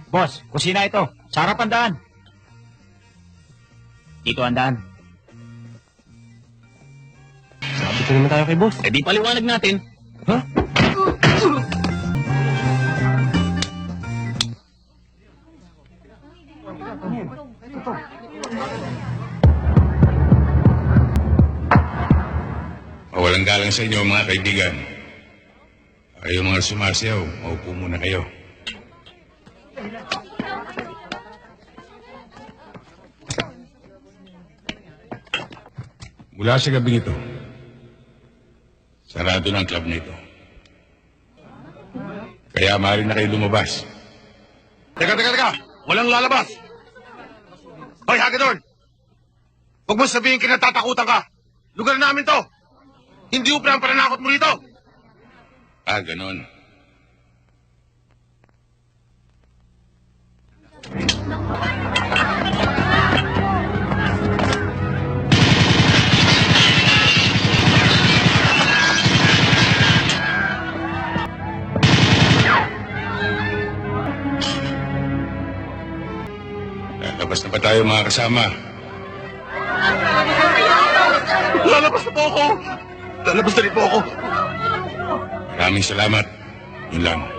Boss, kusina ito. Sa harapan daan. Dito ang daan. Sabi ko naman tayo kay boss. Eh di paliwanag natin. Ha? Mawalang galang sa inyo mga kaibigan. Kayo mga sumasayaw, maupo muna kayo. Mula sa gabing ito, sarado ng club na ito. Kaya maaari na kayo lumabas. Teka! Walang lalabas! Hoy, Hagedorn! Huwag mo sabihin kinatatakutan ka! Lugar namin to! Hindi upra ang pananakot mo rito! Ah, ganon. Lalabas na ba tayo mga kasama? Lalabas na po ako! Lalabas na rin po ako! Maraming salamat. Yun lang.